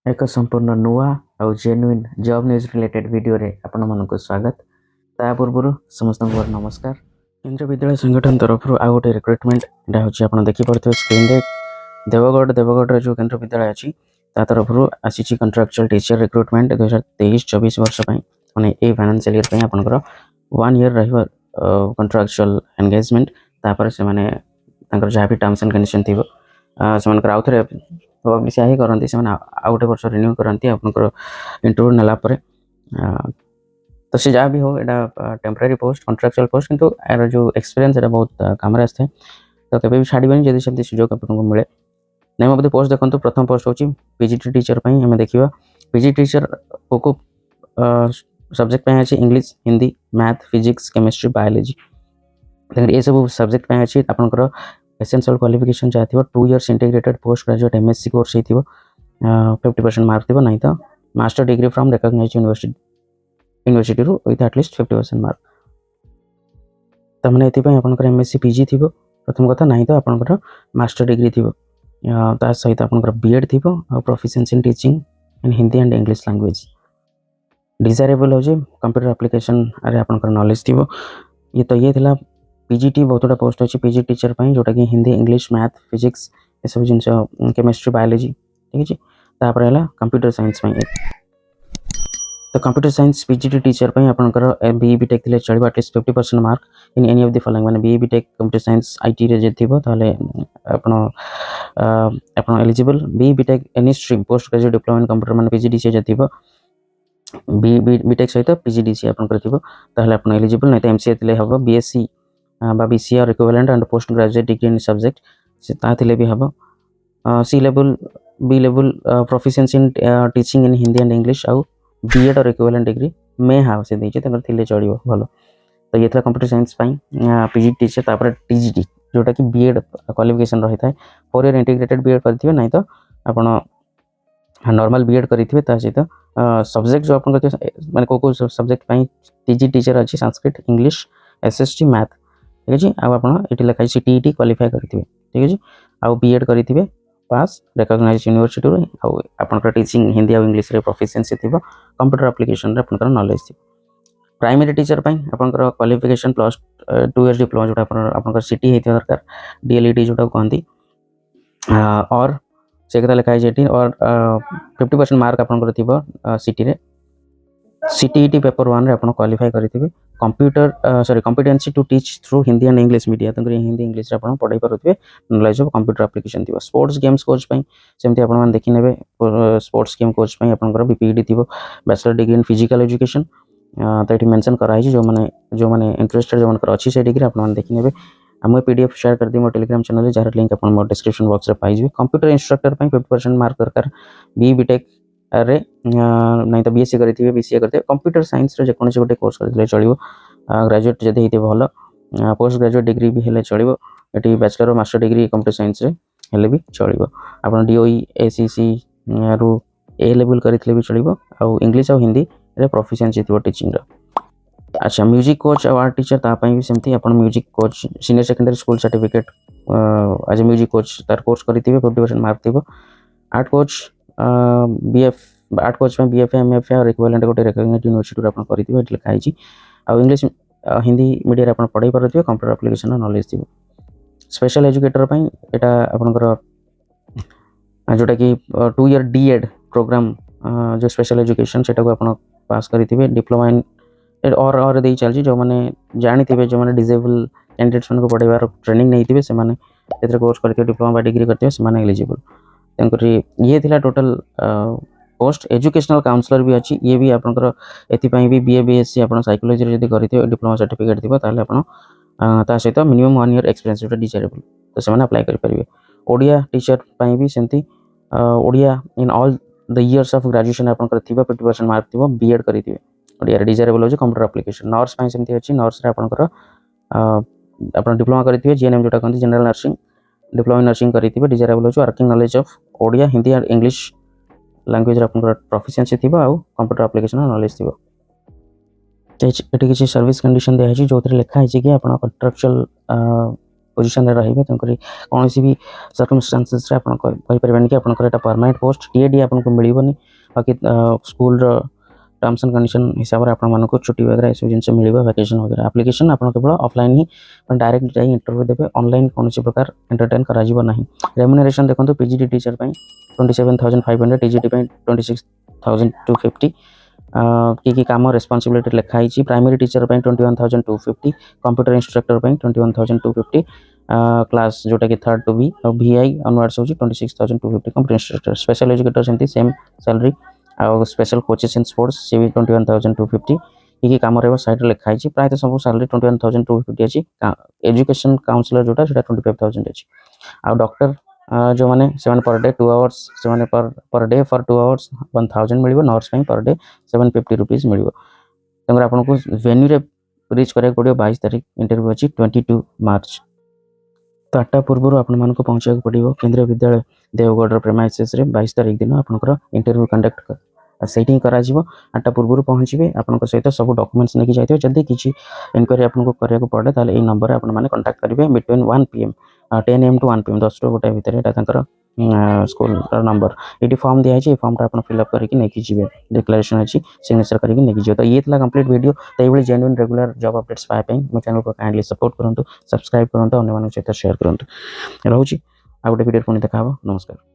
एक संपूर्ण नुआ और genuine job news related video रे आपण मानक स्वागत। ता पूर्व समस्त नमस्कार। केंद्रीय विद्यालय संगठन तरफ आउ गोटे रिक्रुटमेंट होची आपण देखि पड़थो स्क्रीन रे। देवगढ़ रे जो केंद्रीय विद्यालय अछि ता तरफ आसीची कॉन्ट्रैक्चुअल टीचर रिक्रुटमेंट 2023-24 वर्ष पई माने ए फाइनेंशियल ईयर पई आपनकर 1 ईयर रहबो कॉन्ट्रैक्चुअल एंगेजमेंट। तापर से माने तांकर जहा भी टर्म्स एंड कंडीशन थिबो से मानकर आउथरे पब्लिश ही करती से आउ गोटे वर्ष रिन्यू करती आपंकर इंटरव्यू नेला परे। तो से जहाँ भी हो यहाँ टेम्पररी पोस्ट कॉन्ट्रैक्चुअल पोस्ट किंतु यार जो एक्सपीरियंस है बहुत काम आए तो कभी भी छाड़बे जब से सुजोग आपको मिले नहीं मत पोस्ट देखो। प्रथम पोस्ट हूँ पीजीटी टीचर आम देखा पीजी टीचर को सब्जेक्ट अच्छे English Hindi math physics chemistry biology ये सब सब्जेक्ट अच्छी आपंकर एसेंशियल क्वालिफिकेशन जहाँ थी 2 years integrated post graduate MSc course हो 50% मार्क थी नहीं तो master degree from recognised university रू विथ एटलिस्ट 50% मार्क तमने ये आपंकर एमएससी पीजी थी प्रथम कथा नहीं तो आपंकर मास्टर डिग्री थी ता सहित आपंकर बीएड थी proficiency in teaching in Hindi and English language desirable हो कंप्यूटर एप्लिकेशन अरे आपंकर नॉलेज थी ये तो ये थिला पीजीटी बहुत गुड़ा पोस्ट अच्छी पीजी टीचर जोटा कि हिंदी इंग्लिश मैथ फिजिक्स ये सब जिन केमिस्ट्री बायोलॉजी ठीक है। कंप्यूटर साइंस तो कंप्यूटर साइंस पीजीटी टीचर आपंकर बीई बीटेक थे चलो at least 50% mark in any of the following माने BE BTech computer science IT रे जे थिबो ताले आपण eligible BE BTech any stream post graduate diploma in computer माने पीजीडीसी जे थिबो बीटेक सहित पीजीडीसी आपंकर थिबो ताले आपण एलिजिबल नहीं तो एमसीए थिले हबो बीएससी बा बीसीए और equivalent and post graduate degree in subject से ताथिले भी हबो C level B level proficiency in teaching in Hindi and English आउ बीएड और इक्विवेलेंट डिग्री में हाउ से देचे तकर थिले चलियो भलो। तो ये था कंप्यूटर साइंस पई पीजी टीचर तापर टीजीटी जोटा कि बीएड क्वालिफिकेशन रही था 4 ईयर इंटीग्रेटेड बीएड करथिबे नहीं तो आपण नॉर्मल बीएड करिथिबे ता सहित सब्जेक्ट जो आपन माने को सब्जेक्ट पई पीजी टीचर अछि संस्कृत इंग्लिश एसएसटी मैथ ठीक है। आउ आपण एटी लिखाई सीटीईटी क्वालिफाई करथिबे ठीक है। आउ बीएड करथिबे पास रिकॉग्नाइज्ड यूनिवर्सिटी रो आउ आपनकर टीचिंग हिंदी और इंग्लिश रे प्रोफिशिएंसी थिबो कंप्यूटर एप्लिकेशन रे आपनकर नॉलेज थिबो। प्राइमरी टीचर पई आपनकर क्वालिफिकेशन प्लस 2 इयर्स डिप्लोमा जोटा आपनकर सीटी हेति दरकार डीएलईडी जोटा कहंती और से कथा लिखाई जेटी और 50% मार्क आपनकर थिबो सीटी रे सीटीईटी पेपर 1 रे आपण क्वालिफाई करथिबे computer sorry competency to teach through Hindi and English media तंकर हिंदी इंग्लिश रे आपण पढाई पारुथिबे नॉलेज ऑफ कंप्यूटर एप्लिकेशन थिबो। स्पोर्ट्स गेम्स कोच पई सेमति आपण मान देखि नेबे स्पोर्ट्स गेम कोच पई आपनकर बीपीईडी थिबो bachelor degree in physical education तो ये मेंशन कराई जो माने इंटरेस्टेड जो मानकर अच्छी से डिग्री आपण मान देखि नेबे हम पीडीएफ शेयर कर दी मो टेलीग्राम चैनल रे जार लिंक आपण मो डिस्क्रिप्शन बॉक्स रे पाई जिवे। कंप्यूटर इंस्ट्रक्टर पई 50% मार्क दरकार बी बीटेक अरे नहीं तो बीएससी करथिबे बीसीए करथिबे कंप्यूटर साइंस रे जे कोनसे गोटे कोर्स करथिले चलिबो ग्रेजुएट जदि हेते भलो पोस्ट ग्रेजुएट डिग्री भी हेले चलिबो एटी बैचलर और मास्टर डिग्री कंप्यूटर साइंस रे हेले भी चलिबो आपण डीओई एसीसी रु ए लेवल करथिले भी चलिबो आ इंग्लिश और हिंदी रे प्रोफिशिएंसी थिबो टीचिंग रो। अच्छा म्यूजिक कोच और आर्ट टीचर ता पई भी सेमती आपण music coach senior secondary school certificate as music coach तार कोर्स करथिबे 50% मार्क थिबो। Art coach BF art coach में बीएफए एमएफए और इक्विवेलेंट गोटे रिकॉग्नाइज्ड यूनिवर्सिटी आपण करथिबे एट लिखा आइची आ इंग्लिश हिंदी मीडिया रे आपण पढाई पारथिबे कंप्यूटर एप्लिकेशन नॉलेज थिबो। स्पेशल एजुकेटर पई एटा आपनकर जोटा कि 2 इयर डीएड प्रोग्राम जो स्पेशल एजुकेशन सेटा को आपण पास करथिबे डिप्लोमा इन और दे चलजी जो माने जानि थिबे जो माने डिसेबल कैंडिडेट्स मन को पढाइबार ट्रेनिंग नै थिबे से माने एतर कोर्स करके डिप्लोमा बा डिग्री करथिबे से माने एलिजिबल तंकरी ये थिला टोटल पोस्ट एजुकेशनल काउंसलर भी अच्छी ये भी आपनकर एथि पई भी बीए बीएससी आपण साइकोलॉजी रे जदी करथिबे डिप्लोमा सर्टिफिकेट थिबो ताले आपण ता सहित मिनिमम 1 इयर एक्सपीरियंस जोटा डिजायरेबल तो से माने अप्लाई कर परिबे। ओडिया टीचर पई भी सेमती Odia in all the years of graduation आपनकर थिबो 50% मार्क थिबो बीएड करिथिबे ओडिया रे डिजायरेबल हो कंप्यूटर एप्लिकेशन। नर्स पई सेमती अछि नर्स रे आपनकर आपण डिप्लोमा करिथिबे जीएनएम जोटा कहंती general nursing diploma in nursing करिथिबे डिजायरेबल हो working knowledge of Odia Hindi और इंग्लिश लैंग्वेज रे आपनकर प्रोफिशिएंसी थिबो आ कंप्यूटर एप्लिकेशन नॉलेज थिबो। एटी किछि सर्विस कंडीशन दे अछि जोथरे लिखा अछि कि आपण कॉन्ट्रैक्चुअल पोजीशन रे रहिबे तंकरी कोनोसी भी सर्कमस्टेंसेस रे आपण कहि परबेन कि आपनकर एटा परमानेंट पोस्ट टीएडी आपनको मिलिबोनी बाकी स्कूल रो टर्म्स एंड कंडीशन हिसाब रे आपण मानको छुट्टी वगैरह ए सब जिंस मिलिबो वैकेशन वगैरह एप्लीकेशन आपण केवल ऑफलाइन ही डायरेक्ट जाई इंटरव्यू देबे ऑनलाइन कोनोसी प्रकार एंटरटेन करा जिवो नाही रेम्युनरेशन देखंतु पीजीटी टीचर पई 27500 टीजीटी पई 26250 कि काम रेस्पॉन्सिबिलिटी लिखा है प्राइमरी टीचर पे 21250 कंप्यूटर इंस्ट्रक्टर पे 21250 क्लास जोटा कि थर्ड टू बी और वीआई ऑनवर्ड्स हो 26250 कंप्यूटर इंस्ट्रक्टर स्पेशल एजुकेटर सेमती सेम सैलरी और स्पेशल कोचेस इन स्पोर्ट्स से भी 21250 कि काम रहा साइड लिखा है प्रायतः सब सैलरी 21250 अच्छी एजुकेशन काउंसलर जोटा 25000 अच्छी आ डॉक्टर जो मैंने पर डे 2 आवर्स से पर डे फॉर 2 आवर्स 1000 मिल नर्स पर डे 750 रुपीज मिल तेनाली आपको वेन्यू रे रिच करा पड़ो 22 तारीख इंटरव्यू अच्छी 22 मार्च तो 8टा पूर्व आपण पहुँचा पड़ो केंद्रीय विद्यालय देवगढ़ प्रेमाइसेस 22 तारीख दिन आपंकर इंटरव्यू कंडक्ट सेटिंग करा 8टा पूर्व पहुँचे आपण सहित सब डॉक्यूमेंट्स लेके जाइए जदि किसी इनक्वारी आपको करा पड़े ताले ये नंबर आपने कांटेक्ट करेंगे between 1 PM 10 AM to 1 PM 10 to 1 भितर स्कूल नंबर ये फॉर्म दिखाई फॉर्म आप फिलअप करके नहीं जी डिक्लेरेशन अच्छी सिग्नेचर करके नहीं जी तो ये कंप्लीट वीडियो तो ये जेन्युइन रेगुलर जॉब अपडेट्स पाए मो चैनल को काइंडली सपोर्ट करूँ सब्सक्राइब करूँ अन्य सहित शेयर करूँ रोचे आ गोटे वीडियो पुणी देखा नमस्कार।